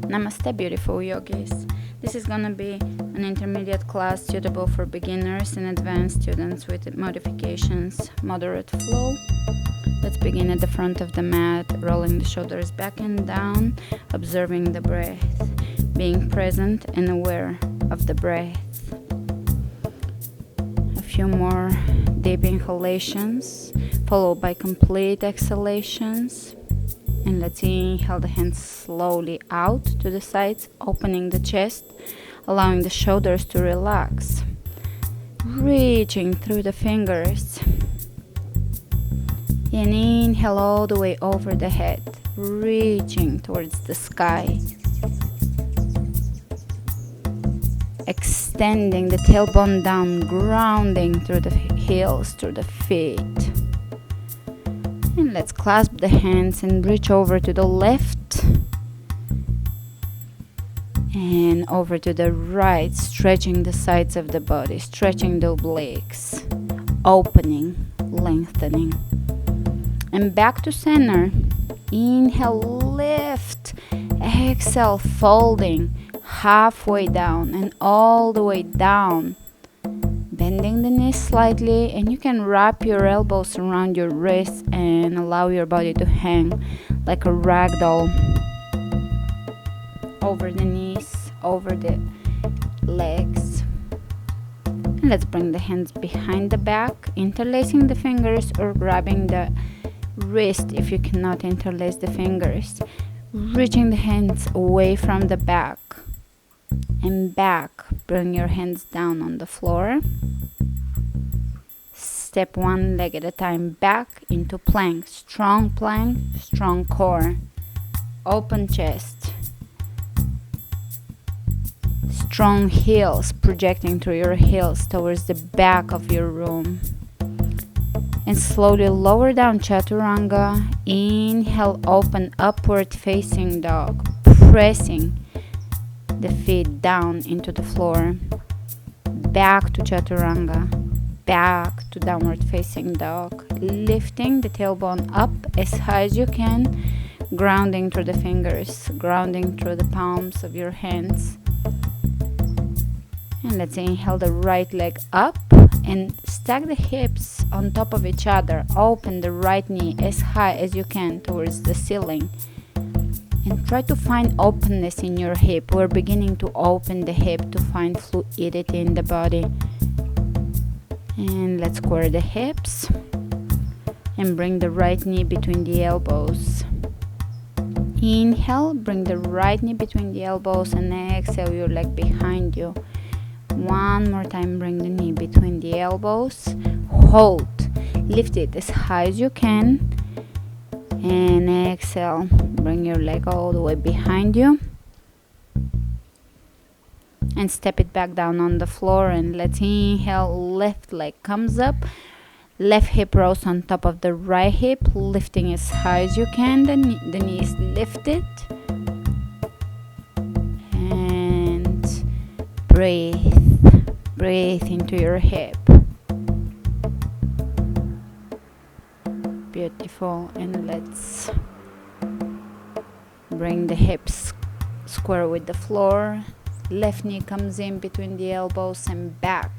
Namaste, beautiful yogis. This is gonna be an intermediate class suitable for beginners and advanced students with modifications, moderate flow. Let's begin at the front of the mat, rolling the shoulders back and down, observing the breath, being present and aware of the breath. A few more deep inhalations, followed by complete exhalations. And let's inhale the hands slowly out to the sides, opening the chest, allowing the shoulders to relax. Reaching through the fingers. And inhale all the way over the head, reaching towards the sky. Extending the tailbone down, grounding through the heels, through the feet. And let's clasp the hands and reach over to the left and over to the right, stretching the sides of the body, stretching the obliques, opening, lengthening. And back to center. Inhale, lift. Exhale, folding halfway down and all the way down. Bending the knees slightly, and you can wrap your elbows around your wrists and allow your body to hang like a rag doll over the knees, over the legs. And let's bring the hands behind the back, interlacing the fingers or grabbing the wrist if you cannot interlace the fingers. Reaching the hands away from the back and back. Bring your hands down on the floor. Step one leg at a time back into plank, strong core, open chest, strong heels, projecting through your heels towards the back of your room. And slowly lower down chaturanga. Inhale, open, upward facing dog, pressing the feet down into the floor. Back to chaturanga, back to downward facing dog, lifting the tailbone up as high as you can, grounding through the fingers, grounding through the palms of your hands. And let's inhale the right leg up and stack the hips on top of each other. Open the right knee as high as you can towards the ceiling. And try to find openness in your hip. We're beginning to open the hip to find fluidity in the body. And let's square the hips. And bring the right knee between the elbows. Inhale, bring the right knee between the elbows and exhale your leg behind you. One more time, bring the knee between the elbows. Hold. Lift it as high as you can. And exhale, bring your leg all the way behind you. And step it back down on the floor. And let's inhale, left leg comes up. Left hip rose on top of the right hip, lifting as high as you can. The knee is lifted. And breathe. Breathe into your hip. Beautiful. And let's bring the hips square with the floor. Left knee comes in between the elbows and back.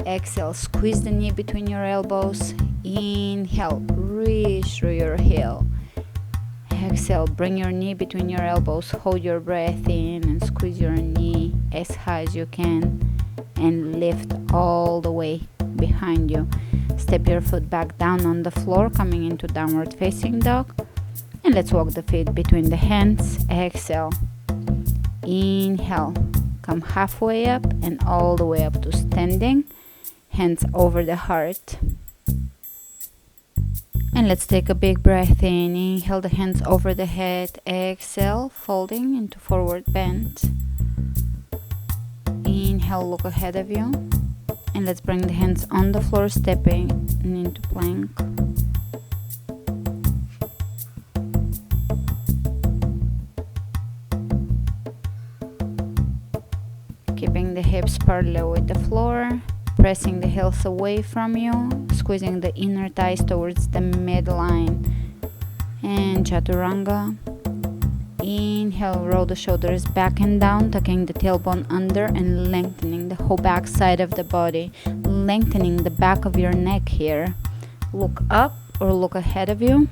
Exhale, squeeze the knee between your elbows. Inhale, reach through your heel. Exhale, bring your knee between your elbows. Hold your breath in and squeeze your knee as high as you can. And lift all the way behind you. Step your foot back down on the floor, coming into downward facing dog. And let's walk the feet between the hands. Exhale. Inhale. Come halfway up and all the way up to standing. Hands over the heart. And let's take a big breath in. Inhale the hands over the head. Exhale, folding into forward bend. Inhale, look ahead of you. And let's bring the hands on the floor, stepping into plank. Keeping the hips parallel with the floor. Pressing the heels away from you. Squeezing the inner thighs towards the midline. And chaturanga. Inhale. Inhale, roll the shoulders back and down, tucking the tailbone under and lengthening the whole back side of the body, lengthening the back of your neck here. Look up or look ahead of you.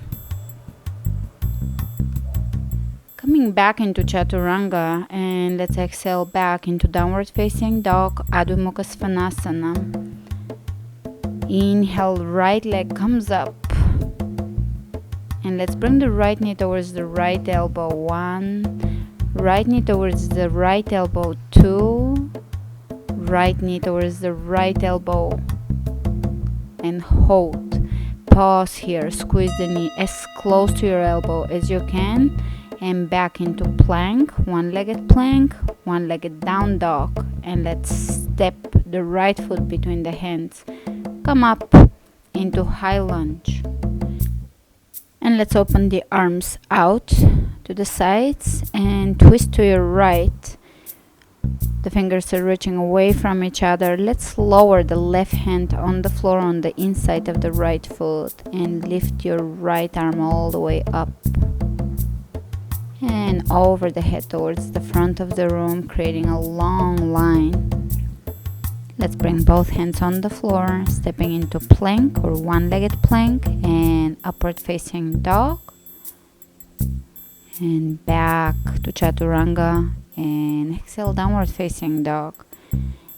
Coming back into Chaturanga, and let's exhale back into downward facing dog, Adho Mukha Svanasana. Inhale, right leg comes up. And let's bring the right knee towards the right elbow. 1, right knee towards the right elbow. 2, right knee towards the right elbow. And hold. Pause here. Squeeze the knee as close to your elbow as you can. And back into plank, one-legged plank, one-legged down dog. And let's step the right foot between the hands. Come up into high lunge. And let's open the arms out to the sides and twist to your right. The fingers are reaching away from each other. Let's lower the left hand on the floor on the inside of the right foot and lift your right arm all the way up and over the head towards the front of the room, creating a long line. Let's bring both hands on the floor, stepping into plank or one-legged plank and upward facing dog. And back to Chaturanga and exhale, downward facing dog.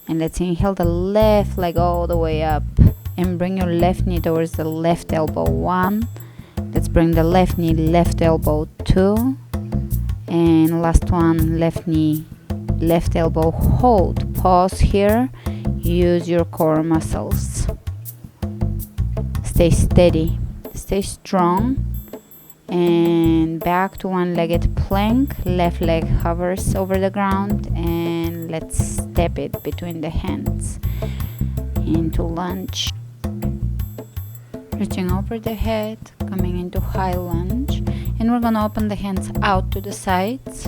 And let's inhale the left leg all the way up and bring your left knee towards the left elbow. 1. Let's bring the left knee, left elbow. 2. And last one, left knee, left elbow. Hold. Pause here. Use your core muscles. Stay steady. Stay strong. And back to one-legged plank. Left leg hovers over the ground. And let's step it between the hands into lunge. Reaching over the head, coming into high lunge. And we're gonna open the hands out to the sides.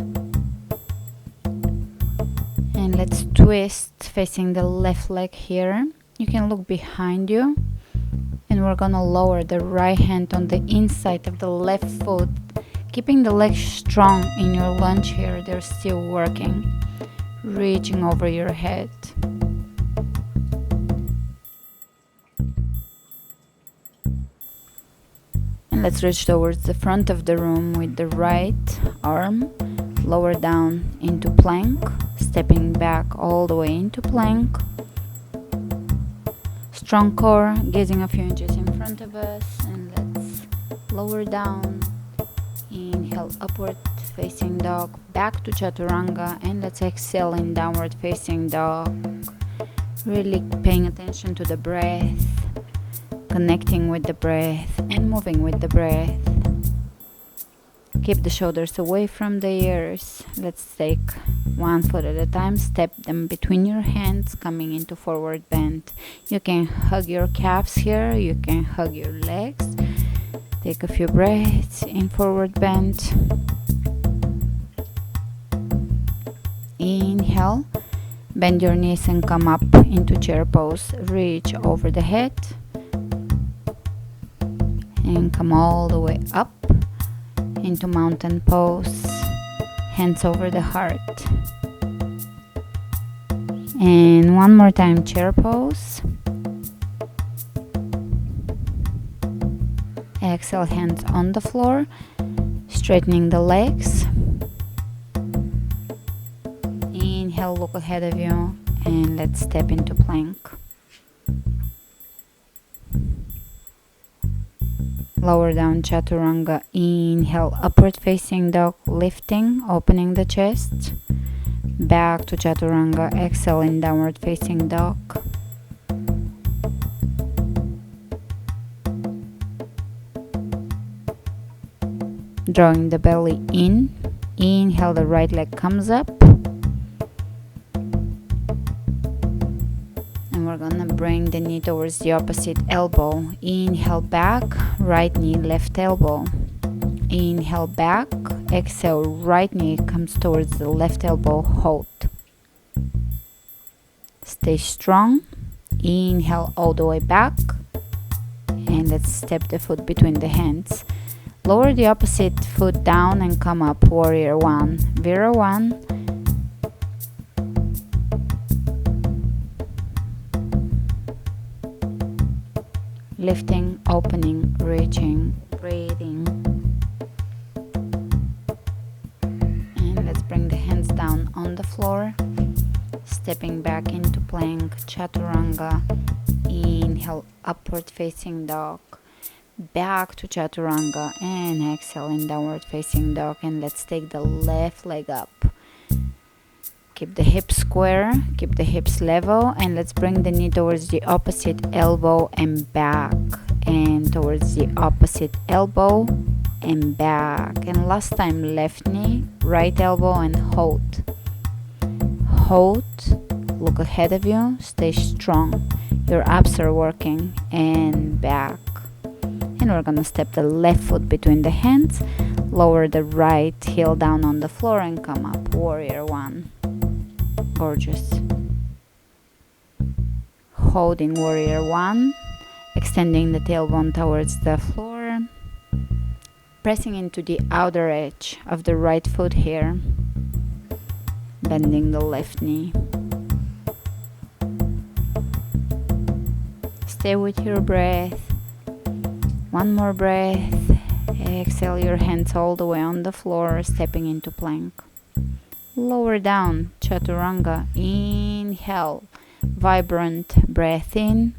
And let's twist facing the left leg here. You can look behind you. And we're gonna lower the right hand on the inside of the left foot, keeping the legs strong in your lunge here. They're still working. Reaching over your head. And let's reach towards the front of the room with the right arm. Lower down into plank. Stepping back all the way into plank. Strong core, gazing a few inches in front of us. And let's lower down. Inhale, upward facing dog. Back to Chaturanga. And let's exhale in downward facing dog. Really paying attention to the breath. Connecting with the breath and moving with the breath. Keep the shoulders away from the ears. Let's take one foot at a time. Step them between your hands, coming into forward bend. You can hug your calves here. You can hug your legs. Take a few breaths in forward bend. Inhale. Bend your knees and come up into chair pose. Reach over the head. And come all the way up into mountain pose, hands over the heart. And one more time, chair pose. Exhale, hands on the floor, straightening the legs. Inhale, look ahead of you, and let's step into plank. Lower down Chaturanga. Inhale, upward facing dog, lifting, opening the chest. Back to Chaturanga. Exhale in downward facing dog. Drawing the belly in. Inhale, the right leg comes up. We're gonna bring the knee towards the opposite elbow. Inhale back, right knee, left elbow. Inhale back, exhale, right knee comes towards the left elbow, hold. Stay strong. Inhale all the way back. And let's step the foot between the hands. Lower the opposite foot down and come up, warrior one, Vira one. Lifting, opening, reaching, breathing. And let's bring the hands down on the floor. Stepping back into plank, chaturanga. Inhale, upward facing dog. Back to chaturanga and exhale in downward facing dog. And let's take the left leg up. Keep the hips square, keep the hips level, and let's bring the knee towards the opposite elbow and back, and towards the opposite elbow and back. And last time, left knee, right elbow, and hold. Hold, look ahead of you, stay strong. Your abs are working, and back. And we're gonna step the left foot between the hands, lower the right heel down on the floor and come up, warrior one. Gorgeous. Holding warrior one, extending the tailbone towards the floor, pressing into the outer edge of the right foot here, bending the left knee. Stay with your breath. One more breath. Exhale your hands all the way on the floor, stepping into plank. Lower down, chaturanga. Inhale, vibrant breath in.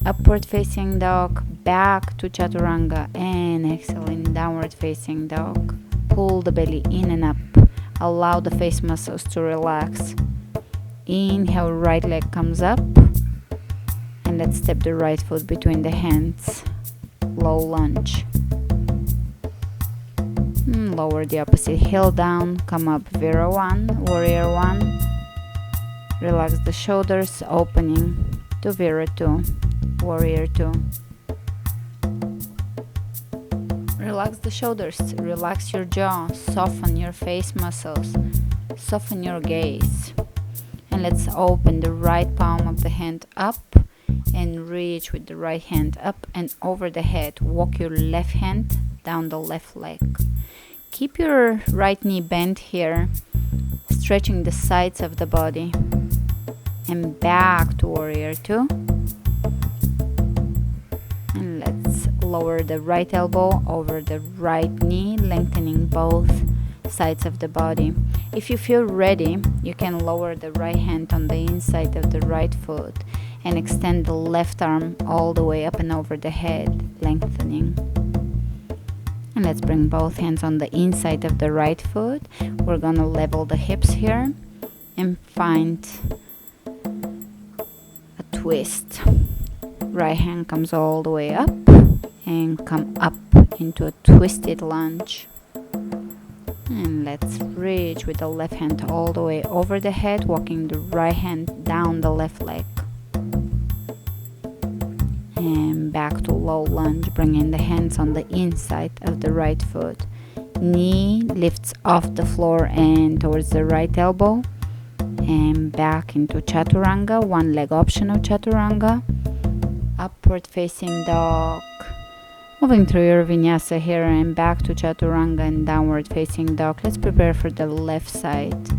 Upward facing dog, back to chaturanga, and exhale in downward facing dog. Pull the belly in and up. Allow the face muscles to relax. Inhale, right leg comes up. And let's step the right foot between the hands. Low lunge. Lower the opposite heel down, come up, Vira one, warrior one. Relax the shoulders, opening to Vira two, warrior two. Relax the shoulders, relax your jaw, soften your face muscles, soften your gaze. And let's open the right palm of the hand up and reach with the right hand up and over the head. Walk your left hand down the left leg. Keep your right knee bent here, stretching the sides of the body. And back to warrior two. And let's lower the right elbow over the right knee, lengthening both sides of the body. If you feel ready, you can lower the right hand on the inside of the right foot and extend the left arm all the way up and over the head, lengthening. And let's bring both hands on the inside of the right foot. We're gonna level the hips here and find a twist. Right hand comes all the way up and come up into a twisted lunge. And let's reach with the left hand all the way over the head, walking the right hand down the left leg. And back to low lunge, bringing the hands on the inside of the right foot. Knee lifts off the floor and towards the right elbow. And back into chaturanga, one leg optional chaturanga. Upward facing dog. Moving through your vinyasa here and back to chaturanga and downward facing dog. Let's prepare for the left side.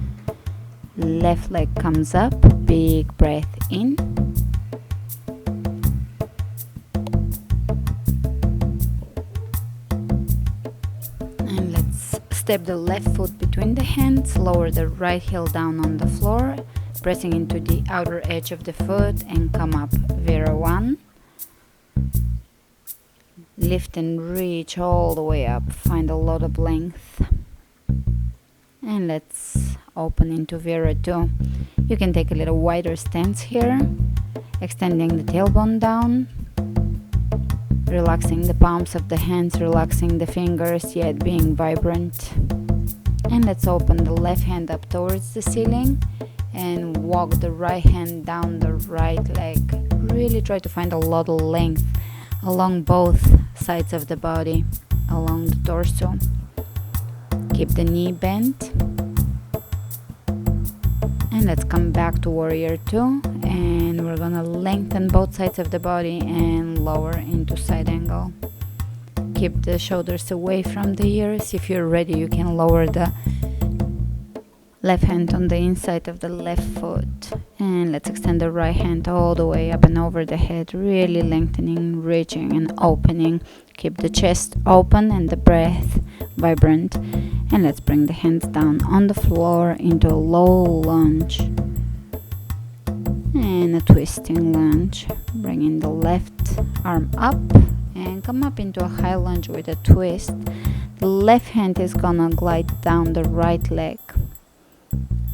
Left leg comes up, big breath in. And let's step the left foot between the hands, lower the right heel down on the floor, pressing into the outer edge of the foot and come up, Vira one. Lift and reach all the way up, find a lot of length. And let's open into Vira two. You can take a little wider stance here, extending the tailbone down, relaxing the palms of the hands, relaxing the fingers, yet being vibrant. And let's open the left hand up towards the ceiling and walk the right hand down the right leg. Really try to find a lot of length along both sides of the body, along the torso. Keep the knee bent. And let's come back to warrior two, and we're gonna lengthen both sides of the body and lower into side angle. Keep the shoulders away from the ears. If you're ready, you can lower the left hand on the inside of the left foot. And let's extend the right hand all the way up and over the head, really lengthening, reaching and opening. Keep the chest open and the breath vibrant. And let's bring the hands down on the floor into a low lunge. And a twisting lunge. Bringing the left arm up and come up into a high lunge with a twist. The left hand is gonna glide down the right leg,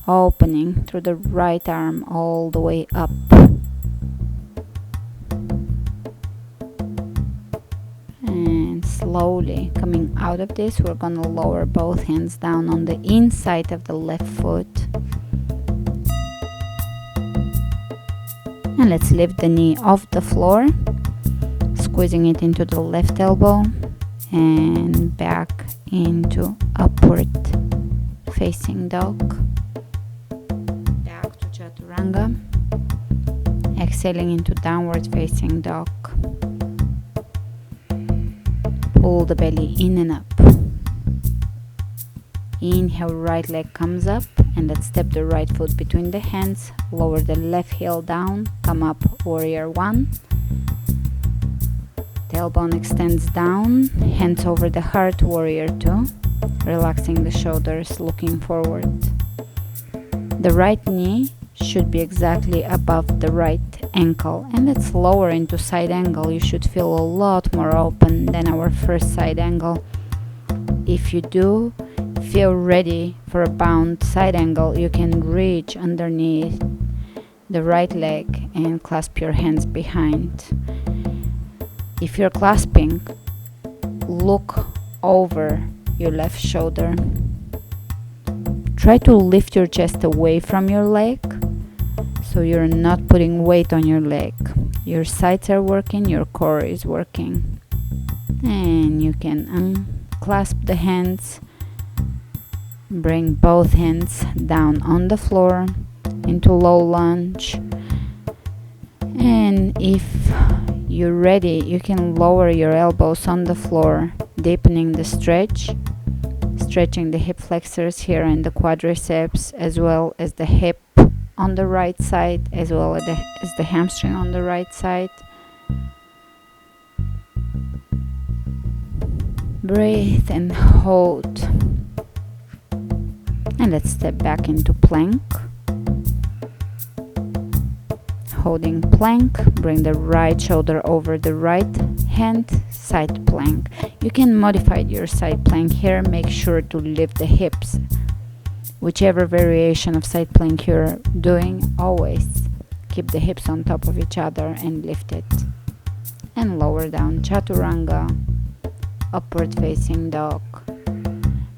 opening through the right arm all the way up. And slowly coming out of this, we're gonna lower both hands down on the inside of the left foot. And let's lift the knee off the floor, squeezing it into the left elbow and back into upward facing dog. Back to chaturanga. Exhaling into downward facing dog. Pull the belly in and up. Inhale, right leg comes up, and let's step the right foot between the hands. Lower the left heel down. Come up, warrior one. Tailbone extends down, hands over the heart, warrior two. Relaxing the shoulders, looking forward. The right knee should be exactly above the right ankle, and let's lower into side angle. You should feel a lot more open than our first side angle. If you do feel ready for a bound side angle, you can reach underneath the right leg and clasp your hands behind. If you're clasping, look over your left shoulder. Try to lift your chest away from your leg, so you're not putting weight on your leg. Your sides are working, your core is working. And you can unclasp the hands. Bring both hands down on the floor into low lunge. And if you're ready, you can lower your elbows on the floor, deepening the stretch, stretching the hip flexors here and the quadriceps, as well as the hip on the right side, as well as the hamstring on the right side. Breathe and hold. And let's step back into plank. Holding plank, bring the right shoulder over the right hand, side plank. You can modify your side plank here. Make sure to lift the hips. Whichever variation of side plank you're doing, always keep the hips on top of each other and lift it. And lower down, chaturanga, upward facing dog.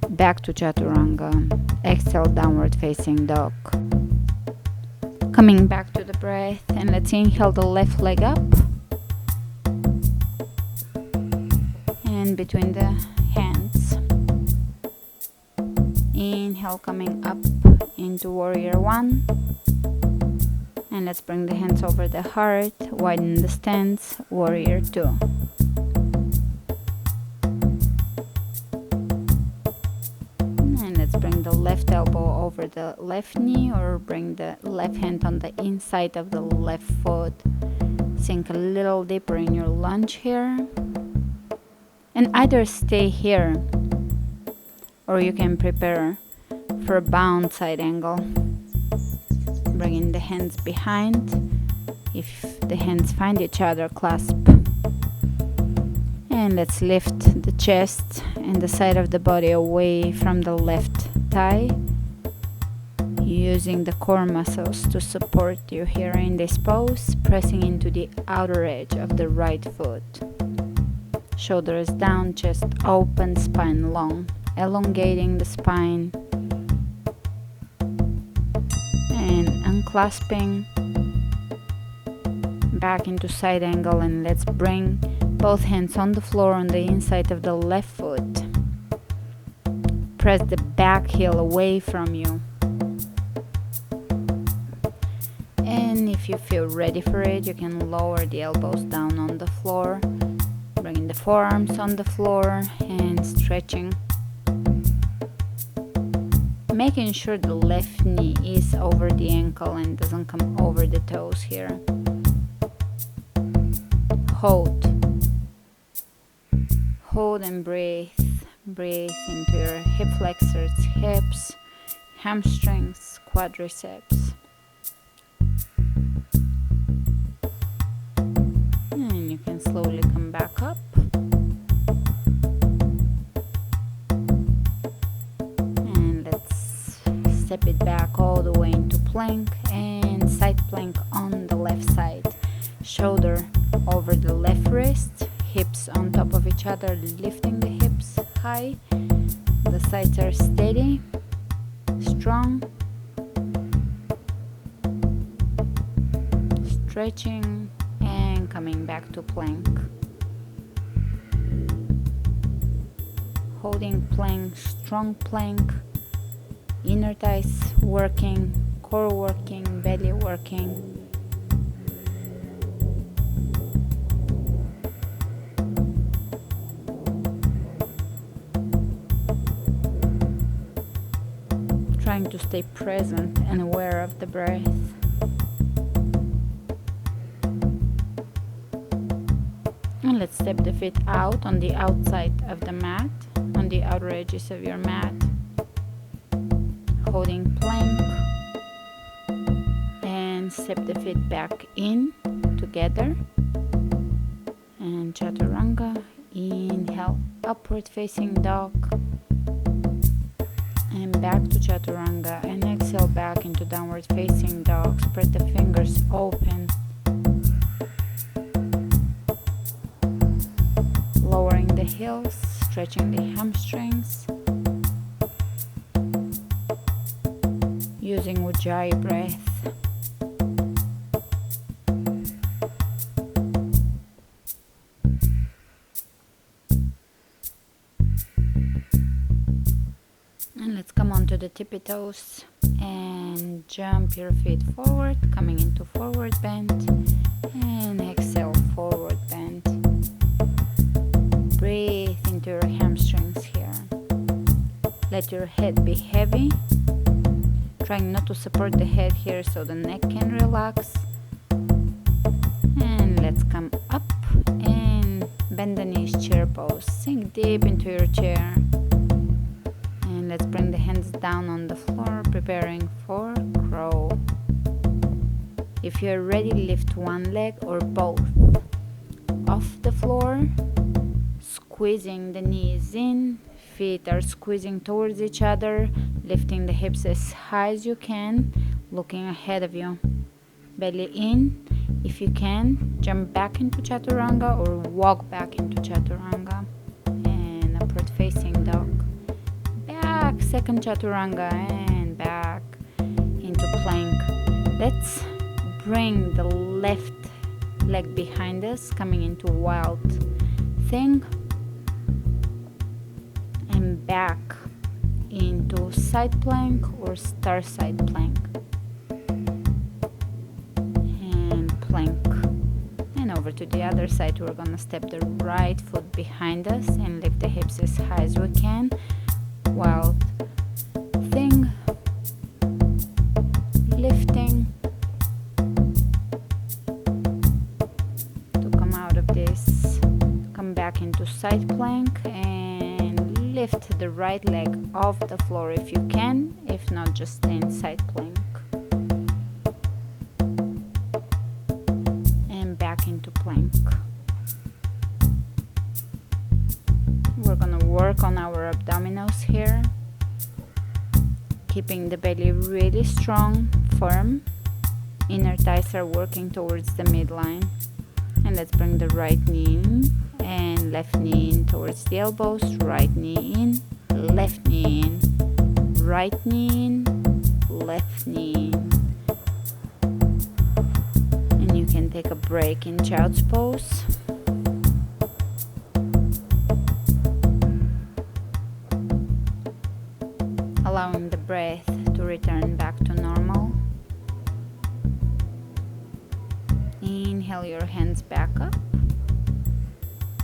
Back to chaturanga, exhale, downward facing dog. Coming back to the breath, and let's inhale the left leg up. And between the hands. Inhale, coming up into warrior one. And let's bring the hands over the heart, widen the stance, warrior two. And let's bring the left elbow over the left knee, or bring the left hand on the inside of the left foot. Sink a little deeper in your lunge here. And either stay here, or you can prepare for a bound side angle. Bringing the hands behind. If the hands find each other, clasp. And let's lift the chest and the side of the body away from the left thigh, using the core muscles to support you here in this pose, pressing into the outer edge of the right foot. Shoulders down, chest open, spine long, elongating the spine. And unclasping back into side angle, and let's bring both hands on the floor on the inside of the left foot. Press the back heel away from you. And if you feel ready for it, you can lower the elbows down on the floor. Bringing the forearms on the floor and stretching. Making sure the left knee is over the ankle and doesn't come over the toes here. Hold. Hold and breathe. Breathe into your hip flexors, hips, hamstrings, quadriceps. And you can slowly come back up. And let's step it back all the way into plank and side plank on the left side. Shoulder over the left wrist, hips on top of each other, lifting the hips high. The sides are steady, strong. Stretching and coming back to plank. Holding plank, strong plank. Inner thighs working, core working, belly working. Trying to stay present and aware of the breath. And let's step the feet out on the outside of the mat, on the outer edges of your mat. Holding plank. And step the feet back in together. And chaturanga. Inhale, upward facing dog. And back to chaturanga, and exhale back into downward facing dog. Spread the fingers open, lowering the heels, stretching the hamstrings, using Ujjayi breath. And let's come onto the tippy toes and jump your feet forward, coming into forward bend, and exhale, forward bend. Breathe into your hamstrings here. Let your head be heavy, trying not to support the head here so the neck can relax. And let's come up and bend the knees, chair pose. Sink deep into your chair. And let's bring the hands down on the floor, preparing for crow. If you're ready, lift one leg or both off the floor, squeezing the knees in, feet are squeezing towards each other, lifting the hips as high as you can, looking ahead of you. Belly in. If you can, jump back into chaturanga or walk back into chaturanga. And upward facing dog. Back, second chaturanga, and back into plank. Let's bring the left leg behind us, coming into wild thing, and back into side plank or star side plank, and plank. And over to the other side, we're gonna step the right foot behind us and lift the hips as high as we can. Wild thing, lifting to come out of this. Come back into side plank and lift the right leg off the floor if you can. If not, just stay in side plank. And back into plank. We're gonna work on our abdominals here, keeping the belly really strong, firm. Inner thighs are working towards the midline. And let's bring the right knee in and left knee in towards the elbows. Right knee in, left knee in, right knee in, left knee in. And you can take a break in child's pose. Allowing the breath to return back to normal. Inhale your hands back up.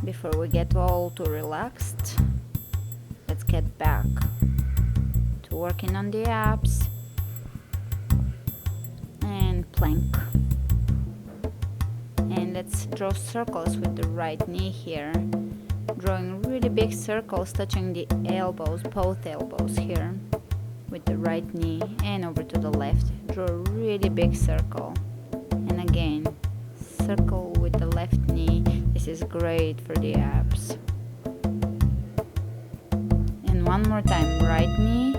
Before we get all too relaxed, let's get back to working on the abs and plank. And let's draw circles with the right knee here, drawing really big circles, touching the elbows, both elbows here with the right knee, and over to the left. Draw a really big circle, and again circle with the left knee. This is great for the abs. And one more time, right knee,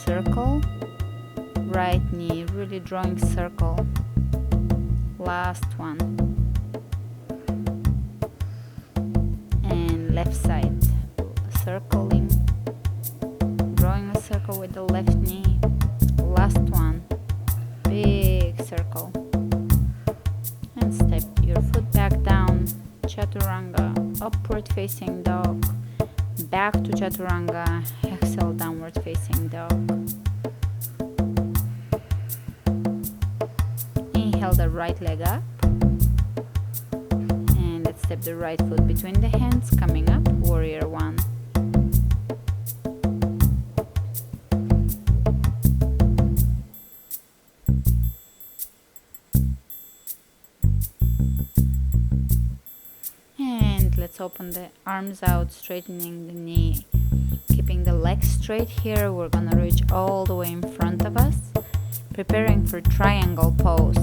circle, right knee, really drawing circle. Last one. And left side, circling, drawing a circle with the left knee. Last one, big circle. And step your foot back down, chaturanga, upward facing dog, back to chaturanga, exhale, downward facing dog. Inhale the right leg up, and let's step the right foot between the hands, coming up, warrior one. Let's open the arms out, straightening the knee, keeping the legs straight here. We're gonna reach all the way in front of us, preparing for triangle pose.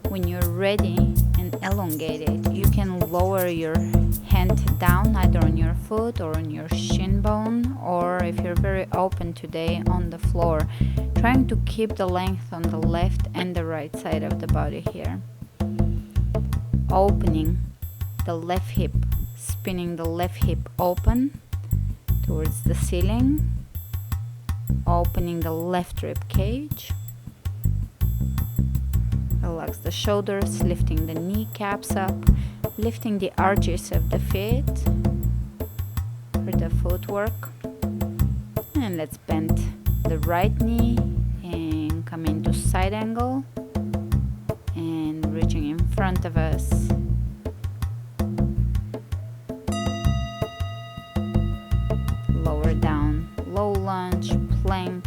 When you're ready and elongated, you can lower your hand down, either on your foot or on your shin bone, or if you're very open today, on the floor, trying to keep the length on the left and the right side of the body here. Opening the left hip, spinning the left hip open towards the ceiling, opening the left rib cage. Relax the shoulders, lifting the kneecaps up, lifting the arches of the feet for the footwork. And let's bend the right knee and come into side angle and reaching in front of us. Lower down, low lunge, plank,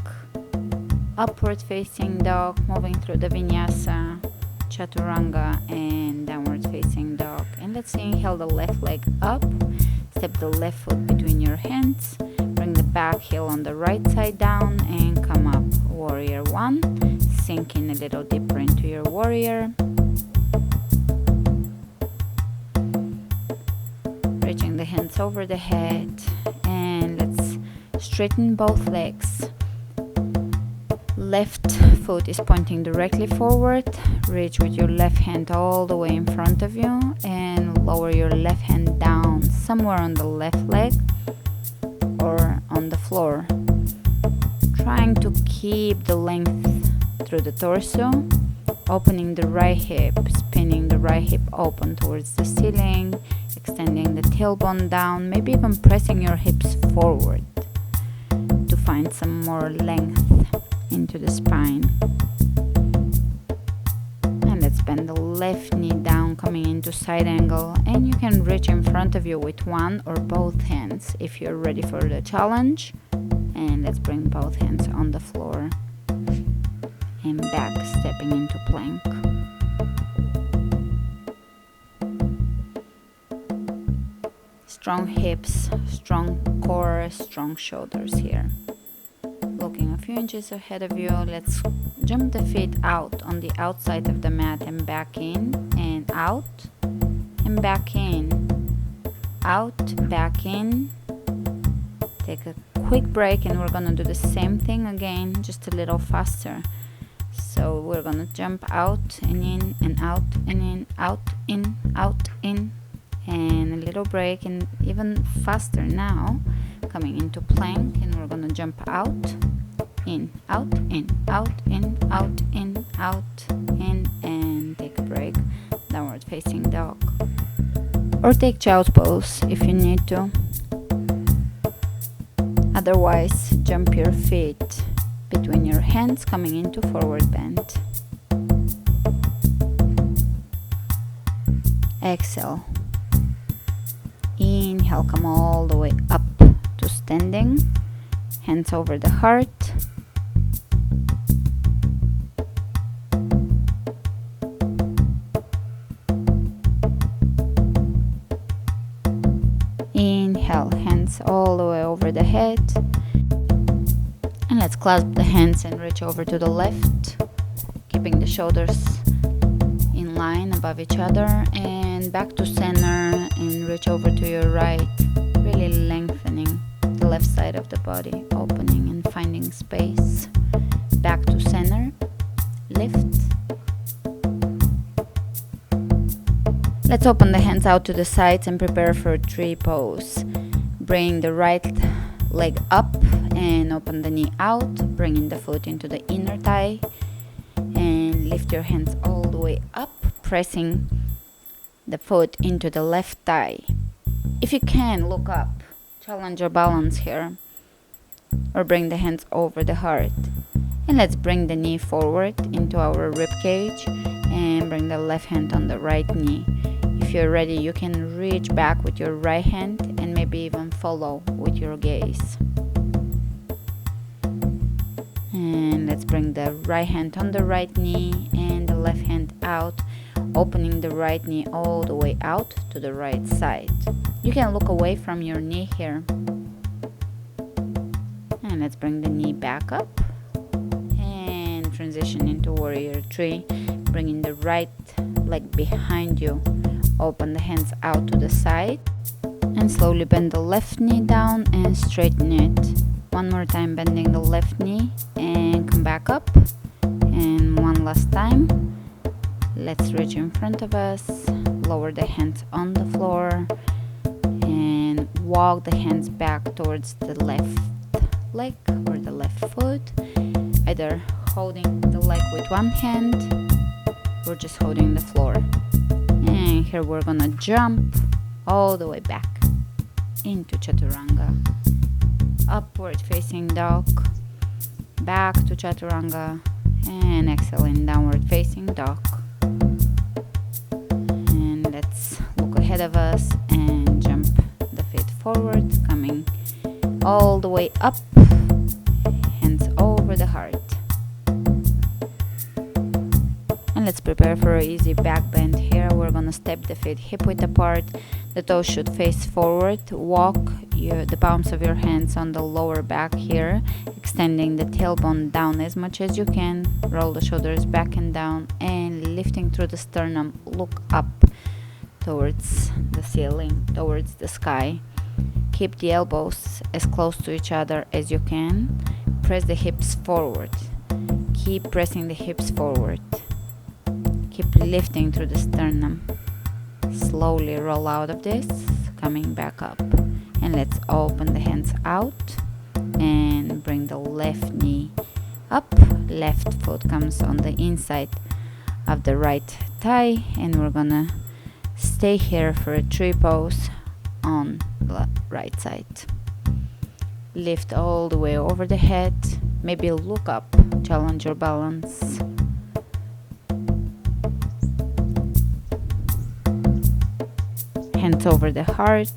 upward facing dog, moving through the Vinyasa, chaturanga, and downward facing dog. And let's inhale the left leg up, step the left foot between your hands, bring the back heel on the right side down, and come up, warrior one, sinking a little deeper into your warrior. Reaching the hands over the head, and let's straighten both legs. Left foot is pointing directly forward. Reach with your left hand all the way in front of you, and lower your left hand down somewhere on the left leg or on the floor. Trying to keep the length through the torso, opening the right hip, spinning the right hip open towards the ceiling, extending the tailbone down, maybe even pressing your hips forward to find some more length into the spine. And let's bend the left knee down, coming into side angle, and you can reach in front of you with one or both hands if you're ready for the challenge. And let's bring both hands on the floor and back, stepping into plank. Strong hips, strong core, strong shoulders here. Looking a few inches ahead of you, let's jump the feet out on the outside of the mat and back in, and out, and back in, out, back in. Take a quick break, and we're gonna do the same thing again, just a little faster. So we're gonna jump out and in and out and in, out, in, out, in, and a little break, and even faster now, coming into plank, and we're gonna jump out, in, out, in, out, in, out, in, out, in, and take a break, downward facing dog. Or take child's pose if you need to. Otherwise, jump your feet between your hands, coming into forward bend. Exhale. In Inhale, come all the way up to standing. Hands over the heart. Inhale, hands all the way over the head. And let's clasp the hands and reach over to the left, keeping the shoulders in line above each other, and back to center and reach over to your right, really lengthening the left side of the body, opening and finding space. Back to center, lift. Let's open the hands out to the sides and prepare for a tree pose. Bring the right leg up and open the knee out, bringing the foot into the inner thigh, and lift your hands all the way up, pressing the foot into the left thigh. If you can, look up, challenge your balance here, or bring the hands over the heart. And let's bring the knee forward into our rib cage and bring the left hand on the right knee. If you're ready, you can reach back with your right hand and maybe even follow with your gaze. And let's bring the right hand on the right knee and the left hand out, opening the right knee all the way out to the right side. You can look away from your knee here. And let's bring the knee back up and transition into warrior three, bringing the right leg behind you. Open the hands out to the side and slowly bend the left knee down and straighten it. One more time, bending the left knee and come back up. And one last time. Let's reach in front of us, lower the hands on the floor and walk the hands back towards the left leg or the left foot, either holding the leg with one hand or just holding the floor. And here we're gonna jump all the way back into Chaturanga. Upward facing dog, back to Chaturanga, and exhale in downward facing dog. And let's look ahead of us and jump the feet forward, coming all the way up, hands over the heart. And let's prepare for an easy back bend here. We're gonna step the feet hip width apart. The toes should face forward. Walk the palms of your hands on the lower back here, extending the tailbone down as much as you can. Roll the shoulders back and down and lifting through the sternum. Look up towards the ceiling, towards the sky. Keep the elbows as close to each other as you can. Press the hips forward. Keep pressing the hips forward. Keep lifting through the sternum. Slowly roll out of this, coming back up. And let's open the hands out and bring the left knee up. Left foot comes on the inside of the right thigh, and we're gonna stay here for a tree pose on the right side. Lift all the way over the head, maybe look up, challenge your balance. Hands over the heart.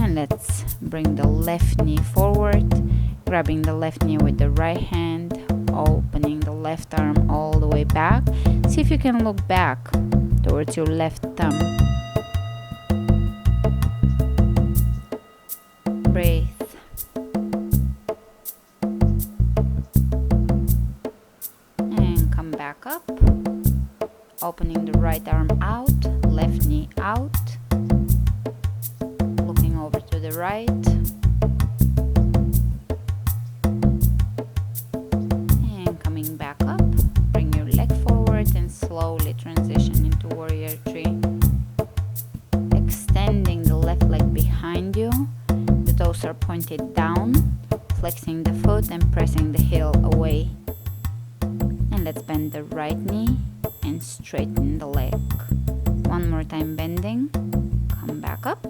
And let's bring the left knee forward, grabbing the left knee with the right hand, opening the left arm all the way back. See if you can look back towards your left thumb. Breathe. And come back up. Opening the right arm out, left knee out. Looking over to the right. And coming back up. Bring your leg forward and slowly transition into warrior three. Extending the left leg behind you. The toes are pointed down. Flexing the foot and pressing the heel away. And let's bend the right knee and straighten the leg. One more time, bending. Come back up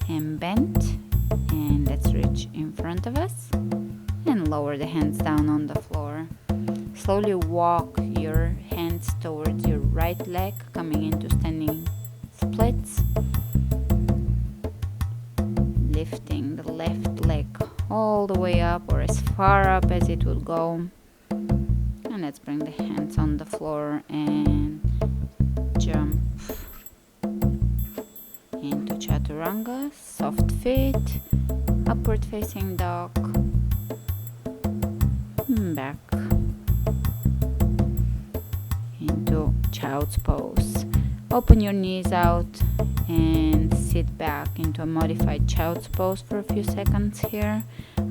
and bend. And let's reach in front of us and lower the hands down on the floor. Slowly walk your hands towards your right leg coming into standing splits. Lifting the left leg all the way up or as far up as it would go. And let's bring the hands on the floor and jump into chaturanga, soft feet, upward facing dog, back into child's pose. Open your knees out and sit back into a modified child's pose for a few seconds here,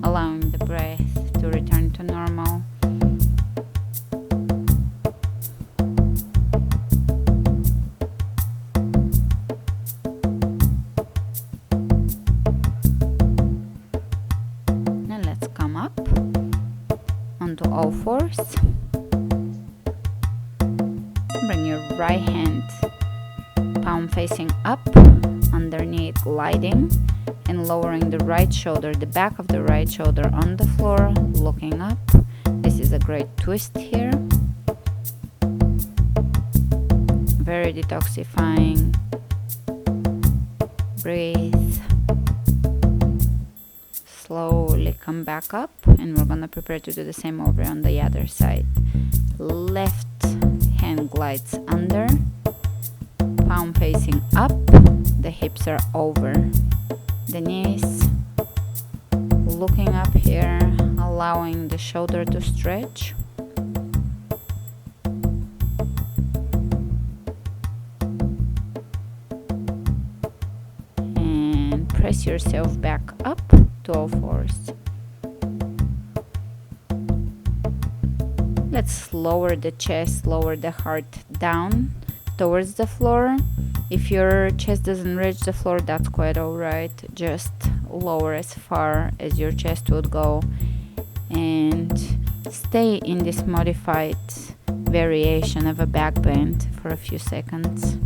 allowing the breath to return to normal. And let's come up onto all fours. Bring your right hand palm facing up, underneath, gliding and lowering the right shoulder, the back of the right shoulder on the floor, looking up. This is a great twist here. Very detoxifying. Breathe. Slowly come back up, and we're gonna prepare to do the same over on the other side. Left hand glides under, palm facing up, the hips are over the knees, looking up here, allowing the shoulder to stretch. And press yourself back up to all fours. Let's lower the chest, lower the heart down towards the floor. If your chest doesn't reach the floor, that's quite alright. Just lower as far as your chest would go and stay in this modified variation of a back bend for a few seconds.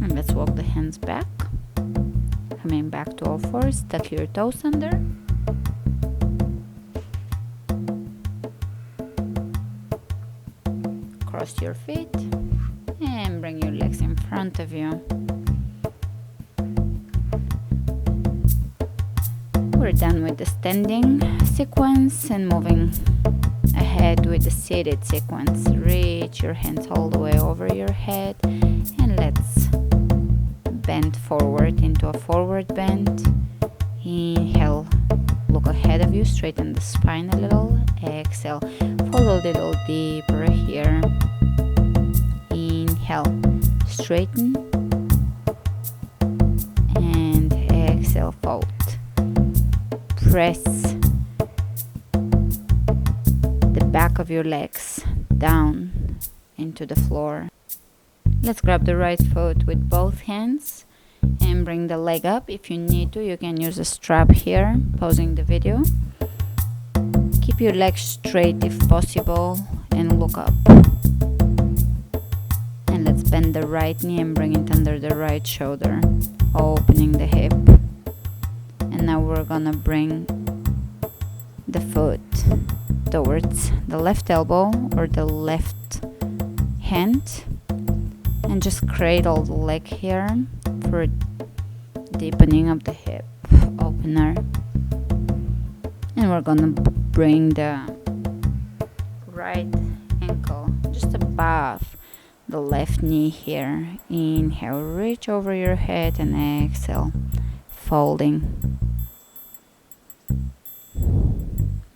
And let's walk the hands back, coming back to all fours. Tuck your toes under. Cross your feet and bring your legs in front of you. We're done with the standing sequence and moving ahead with the seated sequence. Reach your hands all the way over your head and let's bend forward into a forward bend. Inhale, look ahead of you, straighten the spine a little. Exhale, fall a little deeper here. Inhale, straighten, and exhale, fold. Press the back of your legs down into the floor. Let's grab the right foot with both hands and bring the leg up. If you need to, you can use a strap here, pausing the video. Keep your legs straight if possible and look up. And let's bend the right knee and bring it under the right shoulder, opening the hip. And now we're gonna bring the foot towards the left elbow or the left hand and just cradle the leg here for deepening of the hip opener. And we're gonna bring the right ankle just above the left knee here. Inhale, reach over your head, and exhale, folding.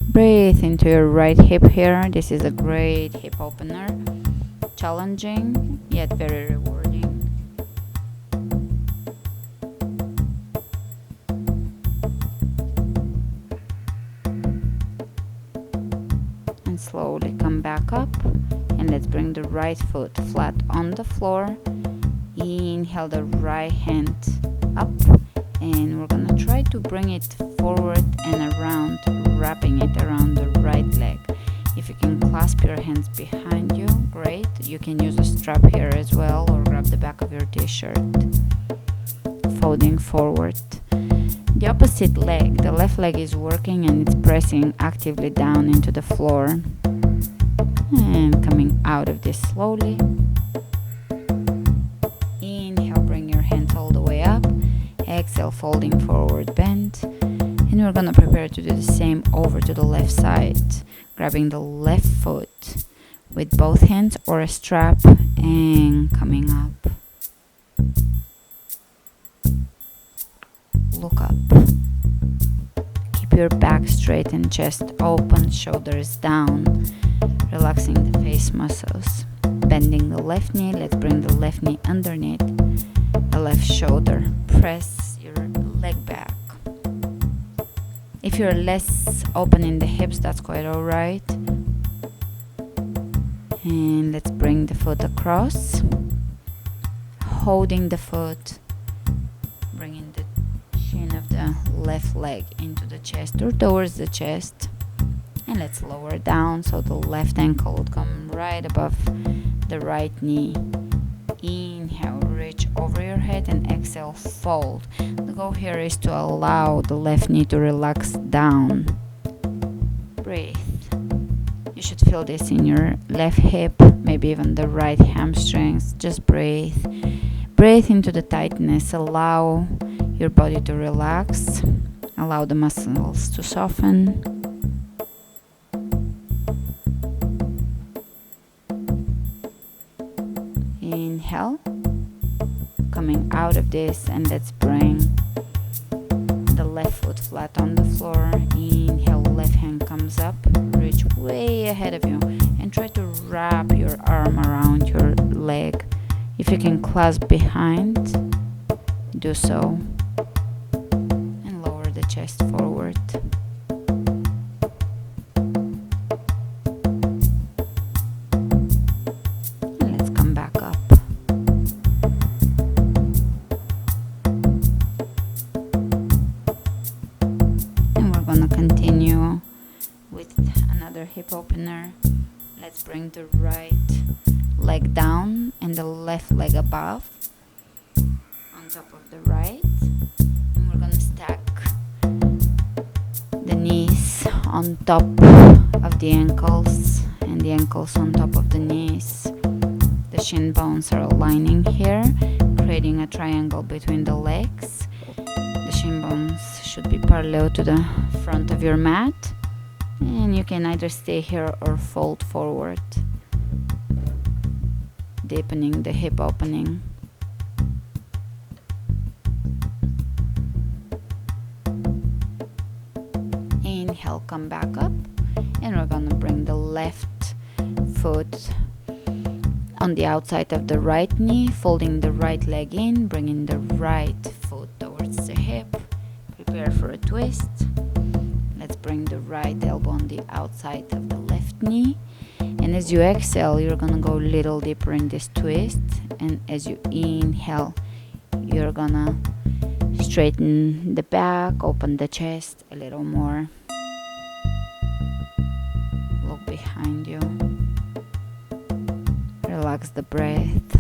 Breathe into your right hip here. This is a great hip opener. Challenging, yet very rewarding. And slowly come back up. And let's bring the right foot flat on the floor. Inhale the right hand up. And we're gonna try to bring it forward and around, wrapping it around the right leg. If you can clasp your hands behind you, great. You can use a strap here as well, or grab the back of your t-shirt. Folding forward. The opposite leg, the left leg, is working and it's pressing actively down into the floor. And coming out of this slowly. Inhale, bring your hands all the way up. Exhale, folding forward, bend. And we're gonna prepare to do the same over to the left side. Grabbing the left foot with both hands or a strap and coming up. Look up. Keep your back straight and chest open, shoulders down. Relaxing the face muscles. Bending the left knee. Let's bring the left knee underneath the left shoulder. Press your leg back. If you're less open in the hips, that's quite alright. And let's bring the foot across. Holding the foot. Bringing the shin of the left leg into the chest or towards the chest. And let's lower down so the left ankle would come right above the right knee. Inhale, reach over your head and exhale, fold. The goal here is to allow the left knee to relax down. Breathe. You should feel this in your left hip, maybe even the right hamstrings. Just breathe. Breathe into the tightness. Allow your body to relax. Allow the muscles to soften. Inhale, coming out of this, and let's bring the left foot flat on the floor. Inhale, left hand comes up, reach way ahead of you and try to wrap your arm around your leg. If you can clasp behind, do so, and lower the chest forward. Hip opener. Let's bring the right leg down and the left leg above on top of the right, and we're gonna stack the knees on top of the ankles and the ankles on top of the knees. The shin bones are aligning here, creating a triangle between the legs. The shin bones should be parallel to the front of your mat. And you can either stay here or fold forward, deepening the hip opening. Inhale, come back up, and we're gonna bring the left foot on the outside of the right knee, folding the right leg in, bringing the right foot towards the hip. Prepare for a twist. Let's bring the right elbow on the outside of the left knee. And as you exhale, you're gonna go a little deeper in this twist. And as you inhale, you're gonna straighten the back, open the chest a little more. Look behind you. Relax the breath.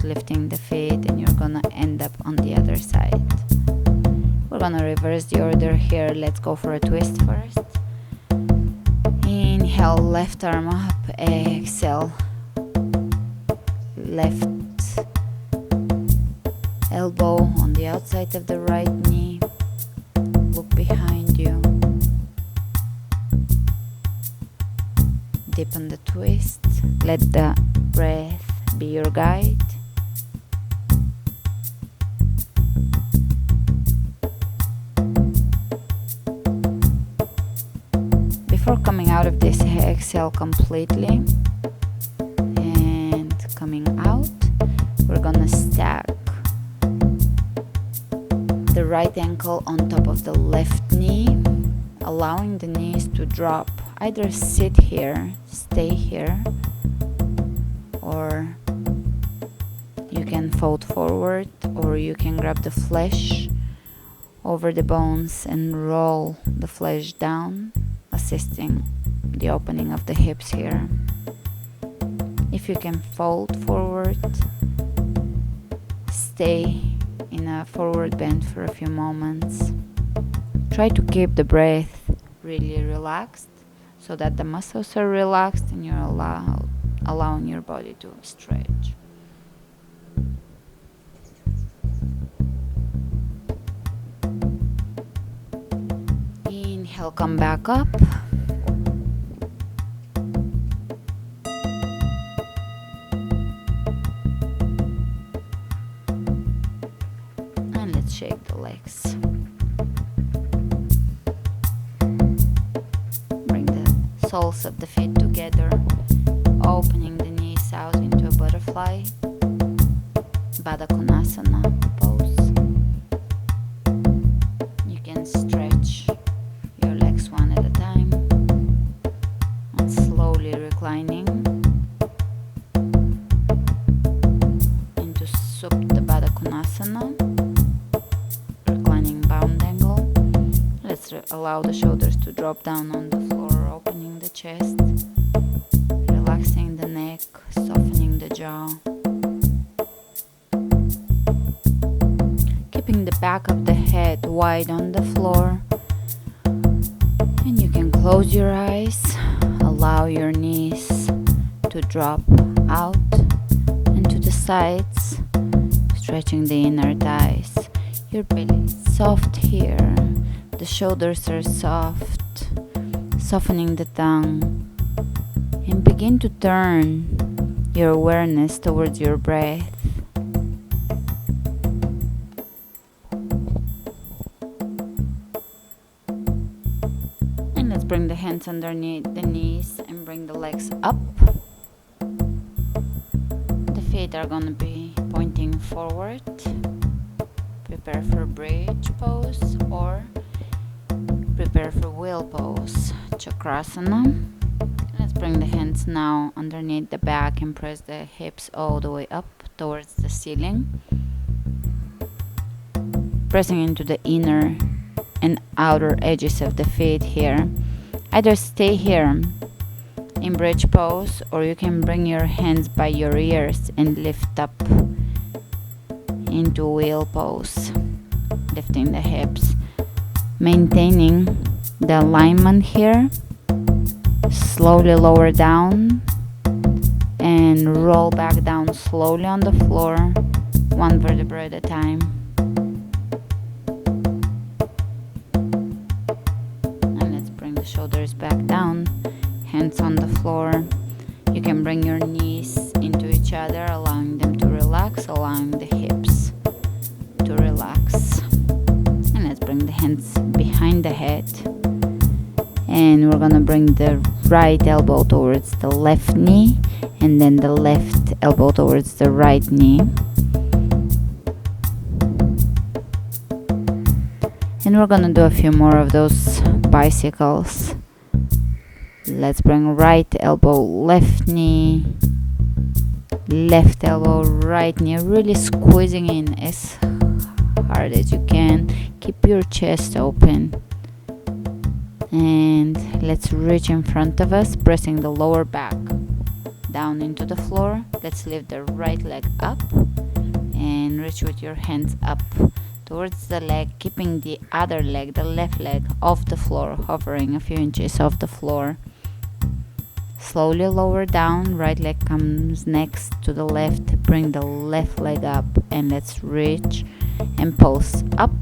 Lifting the feet, and you're gonna end up on the other side. We're gonna reverse the order here. Let's go for a twist first. Inhale, left arm up. Exhale, left elbow on the outside of the right knee. Look behind you. Deepen the twist. Let the breath be your guide. Before coming out of this, exhale completely, and coming out, we're gonna stack the right ankle on top of the left knee, allowing the knees to drop. Either sit here, stay here, or you can fold forward, or you can grab the flesh over the bones and roll the flesh down, assisting the opening of the hips here. If you can fold forward, stay in a forward bend for a few moments. Try to keep the breath really relaxed so that the muscles are relaxed and you're allowing your body to stretch. Inhale, come back up. And let's shake the legs. Bring the soles of the feet together, opening the knees out into a butterfly, Konasana pose. You can stretch your legs one at a time and slowly reclining into Supta Konasana, reclining bound angle. Let's allow the shoulders to drop down on the floor, opening the chest, relaxing the neck, softening the jaw. Keeping the back of the head wide on the floor. And you can close your eyes, allow your knees to drop out and to the sides, stretching the inner thighs. Your belly is soft here, the shoulders are soft, softening the tongue. And begin to turn your awareness towards your breath. Bring the hands underneath the knees and bring the legs up. The feet are going to be pointing forward. Prepare for bridge pose or prepare for wheel pose, Chakrasana. Let's bring the hands now underneath the back and press the hips all the way up towards the ceiling. Pressing into the inner and outer edges of the feet here. Either stay here in bridge pose or you can bring your hands by your ears and lift up into wheel pose, lifting the hips, maintaining the alignment here. Slowly lower down and roll back down slowly on the floor, one vertebra at a time. Shoulders back down, hands on the floor. You can bring your knees into each other, allowing them to relax, allowing the hips to relax. And let's bring the hands behind the head. And we're gonna bring the right elbow towards the left knee and then the left elbow towards the right knee. And we're gonna do a few more of those bicycles. Let's bring right elbow, left knee, left elbow, right knee, really squeezing in as hard as you can. Keep your chest open. And let's reach in front of us, pressing the lower back down into the floor. Let's lift the right leg up and reach with your hands up towards the leg, keeping the other leg, the left leg, off the floor, hovering a few inches off the floor. Slowly lower down, right leg comes next to the left, bring the left leg up and let's reach and pulse up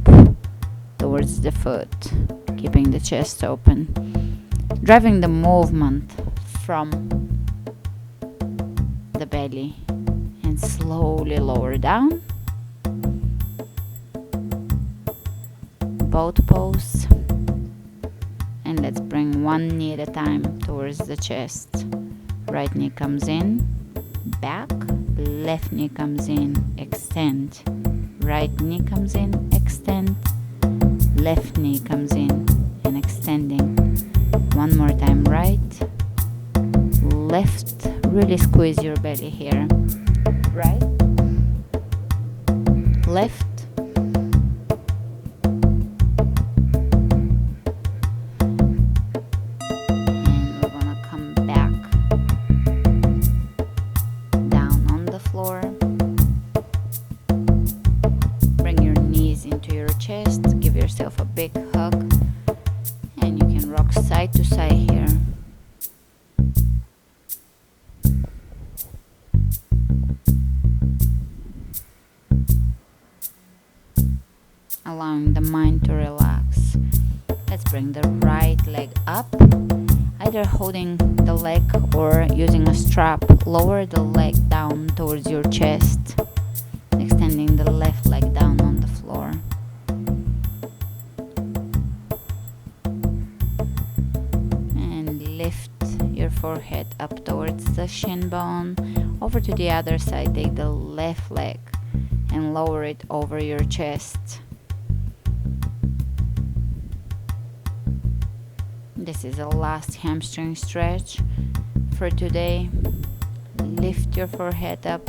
towards the foot, keeping the chest open, driving the movement from the belly and slowly lower down. Boat pose, and let's bring one knee at a time towards the chest. Right knee comes in, back, left knee comes in, extend. Right knee comes in, extend. Left knee comes in and extending. One more time, right, left, really squeeze your belly here. Right, left, let's bring the right leg up, either holding the leg or using a strap. Lower the leg down towards your chest, extending the left leg down on the floor. And lift your forehead up towards the shin bone. Over to the other side, take the left leg and lower it over your chest. This is the last hamstring stretch for today. Lift your forehead up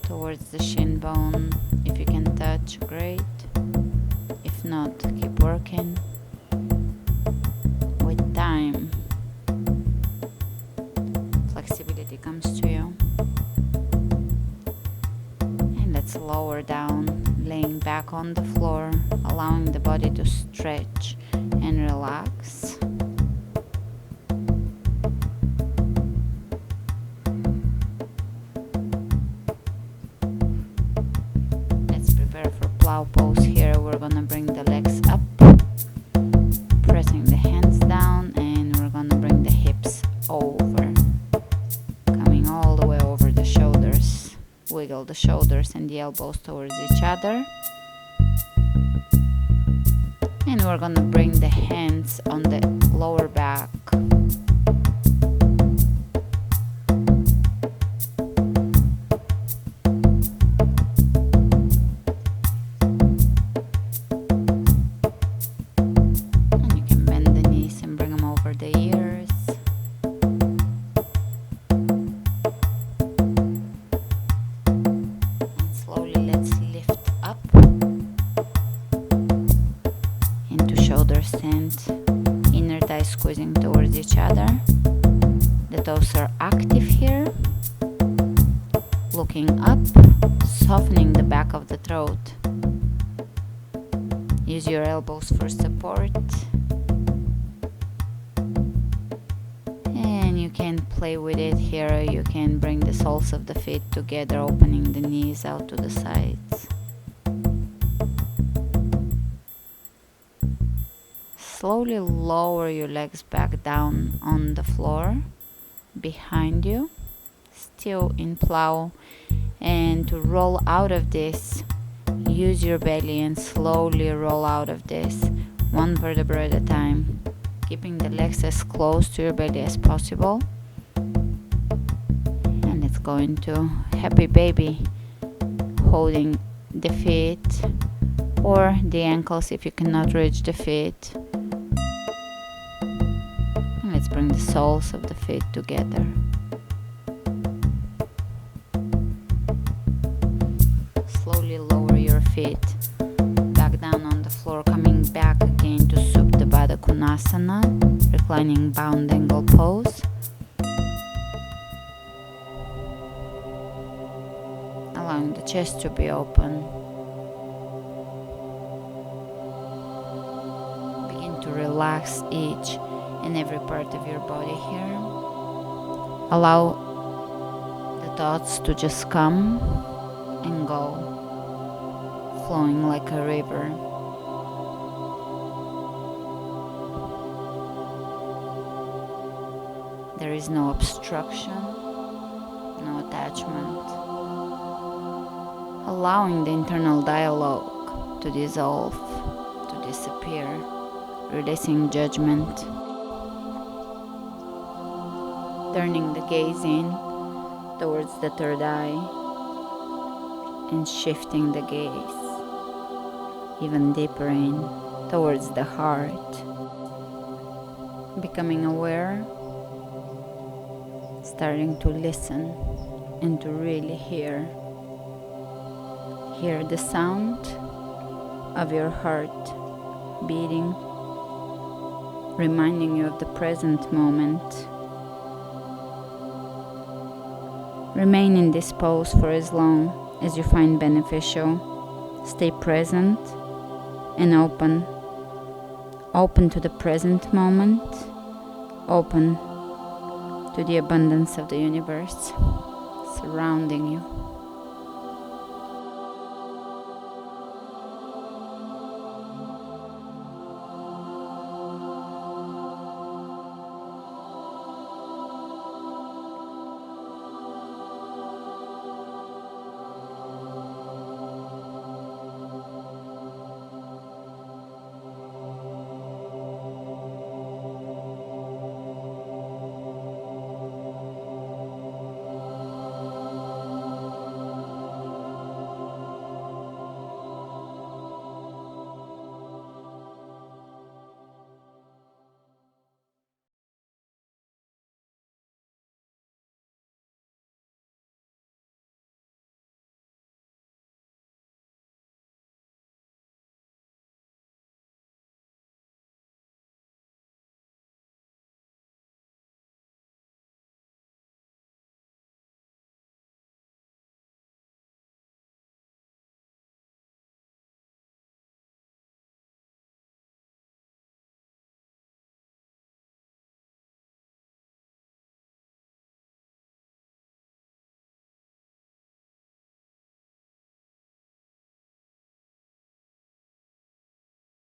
towards the shin bone. If you can touch, great. If not, keep working. With time, flexibility comes to you. And let's lower down, laying back on the floor, allowing the body to stretch and relax. Plow pose here. We're gonna bring the legs up, pressing the hands down, and we're gonna bring the hips over, coming all the way over the shoulders. Wiggle the shoulders and the elbows towards each other, and we're gonna bring the hands on the lower back. Stand, inner thighs squeezing towards each other. The toes are active here. Looking up, softening the back of the throat. Use your elbows for support. And you can play with it here. You can bring the soles of the feet together, opening the knees out to the sides. Slowly lower your legs back down on the floor behind you, still in plow. And to roll out of this, use your belly and slowly roll out of this, one vertebra at a time, keeping the legs as close to your belly as possible. And let's go into happy baby, holding the feet or the ankles if you cannot reach the feet. Let's bring the soles of the feet together. Slowly lower your feet back down on the floor, coming back again to Utthita Padangusthasana, reclining bound angle pose. Allowing the chest to be open. Begin to relax each and every part of your body here. Allow the thoughts to just come and go, flowing like a river. There is no obstruction, no attachment. Allowing the internal dialogue to dissolve, to disappear, releasing judgment. Turning the gaze in towards the third eye and shifting the gaze even deeper in towards the heart. Becoming aware, starting to listen and to really hear the sound of your heart beating, reminding you of the present moment. Remain in this pose for as long as you find beneficial. Stay present and open. Open to the present moment. Open to the abundance of the universe surrounding you.